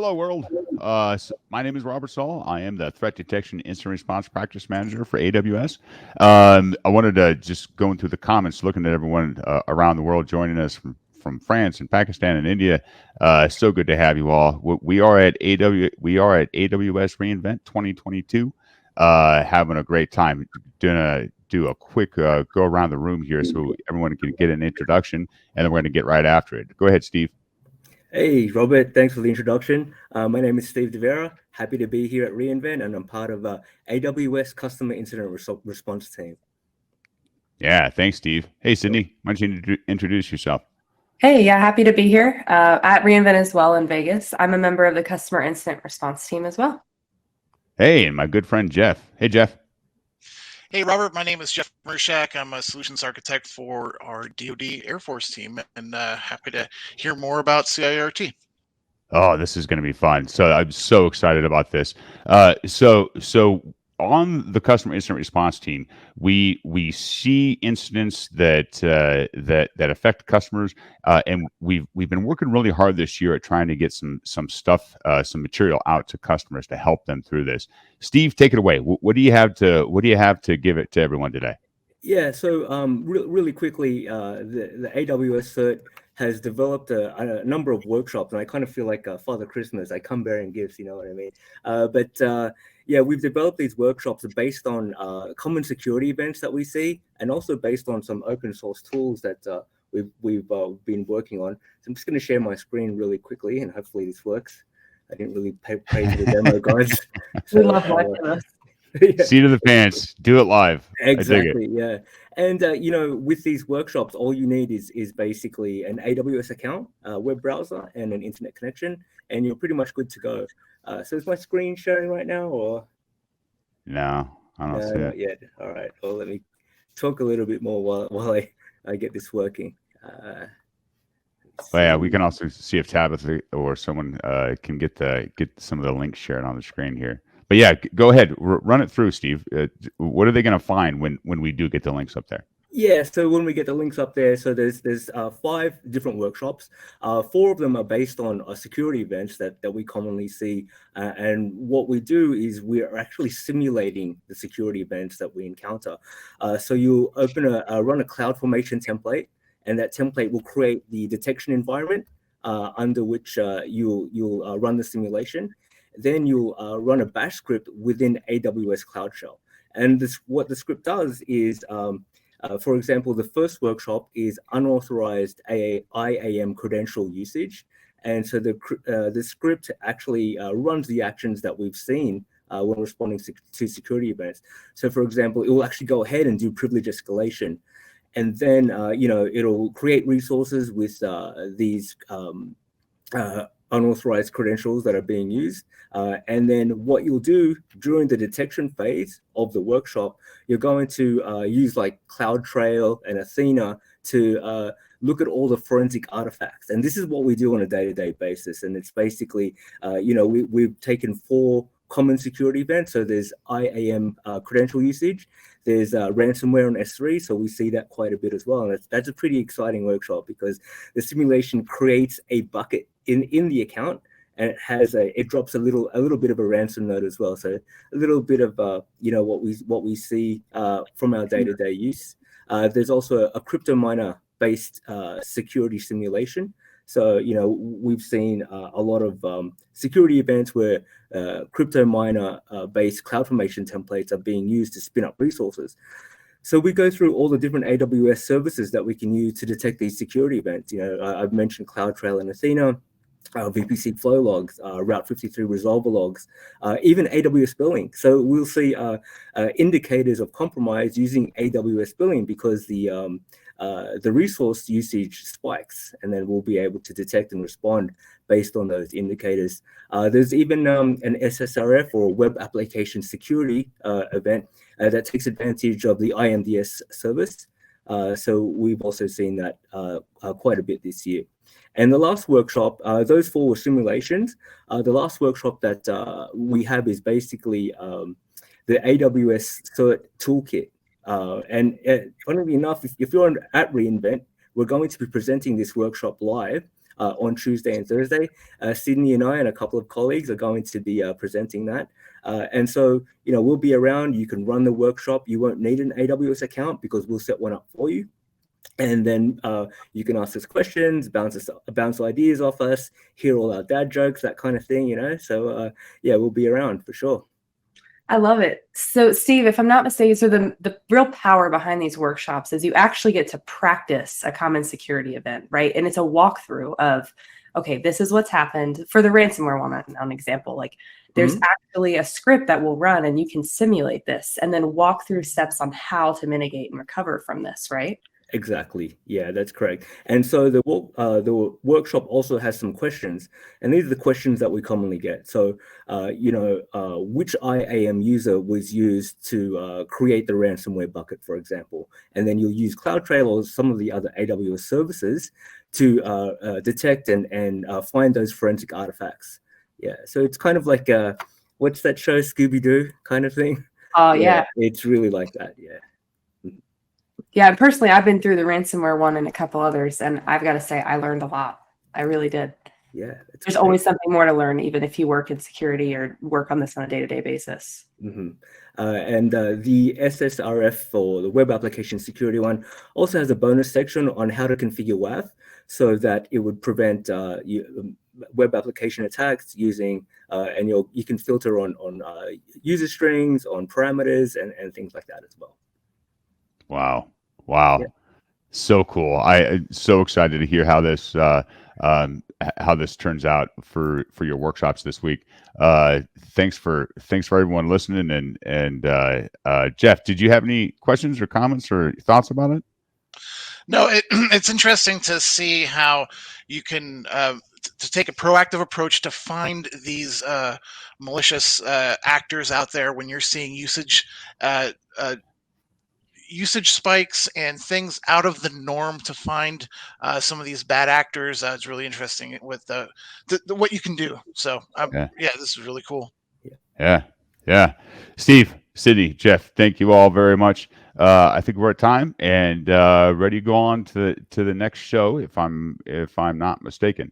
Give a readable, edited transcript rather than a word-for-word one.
Hello, world. My name is Robert Saul. I am the Threat Detection Incident Response Practice Manager for AWS. I wanted to just going through the comments, looking at everyone around the world joining us from France and Pakistan and India. So good to have you all. We are at AWS reInvent 2022, having a great time. Do a quick go around the room here so everyone can get an introduction, and then we're going to get right after it. Go ahead, Steve. Hey, Robert, thanks for the introduction. My name is Stude Vera. Happy to be here at reInvent, and I'm part of AWS Customer Incident Response Team. Yeah, thanks, Steve. Hey, Cydney, why don't you introduce yourself? Hey, yeah, happy to be here at reInvent as well in Vegas. I'm a member of the Customer Incident Response Team as well. Hey, and my good friend Jeff. Hey, Jeff. Hey, Robert, my name is Jeff Maruschek. I'm a solutions architect for our DoD Air Force team, and happy to hear more about CIRT. Oh, this is going to be fun. So I'm so excited about this. So on the customer incident response team, we see incidents that affect customers, and we've been working really hard this year at trying to get some stuff, some material out to customers to help them through this. Steve, take it away. What do you have to give it to everyone today? Yeah, so really quickly, the AWS CIRT has developed a number of workshops, and I kind of feel like Father Christmas. I come bearing gifts, you know what I mean? Yeah, we've developed these workshops based on common security events that we see, and also based on some open source tools that we've been working on. So I'm just going to share my screen really quickly, and hopefully this works. I didn't really pay for the demo, guys. We love watching this. Yeah. Seat of the pants, do it live. Exactly, yeah. And you know, with these workshops, all you need is basically an AWS account, web browser, and an internet connection, and you're pretty much good to go. So is my screen showing right now, or? No, I don't see not it yet. All right. Well, let me talk a little bit more while I get this working. Well, yeah, we can also see if Tabitha or someone can get some of the links shared on the screen here. But yeah, go ahead, run it through, Steve. What are they going to find when we do get the links up there? Yeah, so when we get the links up there, so there's 5 different workshops. 4 of them are based on security events that we commonly see. And what we do is we're actually simulating the security events that we encounter. So you run a CloudFormation template, and that template will create the detection environment under which you'll run the simulation. Then you'll run a bash script within AWS Cloud Shell. And what the script does is, for example, the first workshop is unauthorized IAM credential usage. And so the script actually runs the actions that we've seen when responding to security events. So for example, it will actually go ahead and do privilege escalation. And then, you know, it'll create resources with these unauthorized credentials that are being used. And then what you'll do during the detection phase of the workshop, you're going to use like CloudTrail and Athena to look at all the forensic artifacts. And this is what we do on a day-to-day basis. And it's basically, you know, we've taken 4 common security events. So there's IAM credential usage. There's ransomware on S3, so we see that quite a bit as well. And that's a pretty exciting workshop because the simulation creates a bucket in the account, and it drops a little bit of a ransom note as well. So a little bit of you know, what we see from our day-to-day use. There's also a crypto miner based security simulation. So, you know, we've seen a lot of security events where crypto miner based CloudFormation templates are being used to spin up resources. So we go through all the different AWS services that we can use to detect these security events. You know, I've mentioned CloudTrail and Athena, VPC flow logs, Route 53 resolver logs, even AWS billing. So we'll see indicators of compromise using AWS billing because the resource usage spikes, and then we'll be able to detect and respond based on those indicators. There's even an SSRF, or Web Application Security event that takes advantage of the IMDS service. So we've also seen that quite a bit this year. And the last workshop, those 4 were simulations. The last workshop that we have is basically the AWS CIRT Toolkit. And funnily enough, if you're at reInvent, we're going to be presenting this workshop live on Tuesday and Thursday. Cydney and I and a couple of colleagues are going to be presenting that. And so, we'll be around. You can run the workshop. You won't need an AWS account because we'll set one up for you. And then you can ask us questions, bounce ideas off us, hear all our dad jokes, that kind of thing, So yeah, we'll be around for sure. I love it. So Steve, if I'm not mistaken, so the real power behind these workshops is you actually get to practice a common security event, right? And it's a walkthrough of, okay, this is what's happened. For the ransomware one, an example, like there's actually a script that will run and you can simulate this and then walk through steps on how to mitigate and recover from this, right? Exactly. Yeah, that's correct. And so the workshop also has some questions, and these are the questions that we commonly get. So, which IAM user was used to create the ransomware bucket, for example, and then you'll use CloudTrail or some of the other AWS services to detect and find those forensic artifacts. Yeah. So it's kind of like what's that show, Scooby-Doo kind of thing? Oh yeah. It's really like that. Yeah. Yeah, and personally, I've been through the ransomware one and a couple others, and I've got to say, I learned a lot. I really did. Yeah. There's always something more to learn, even if you work in security or work on this on a day-to-day basis. And the SSRF for the web application security one also has a bonus section on how to configure WAF so that it would prevent web application attacks using, and you can filter on user strings, on parameters, and things like that as well. Wow. Yeah. So cool. I'm so excited to hear how this turns out for your workshops this week. Thanks for everyone listening. And Jeff, did you have any questions or comments or thoughts about it? No, it's interesting to see how you can to take a proactive approach to find these malicious actors out there when you're seeing usage spikes and things out of the norm to find some of these bad actors. It's really interesting with the what you can do. So yeah, this is really cool. Yeah. Steve, Cydney, Jeff, thank you all very much. I think we're at time and ready to go on to the next show if I'm not mistaken.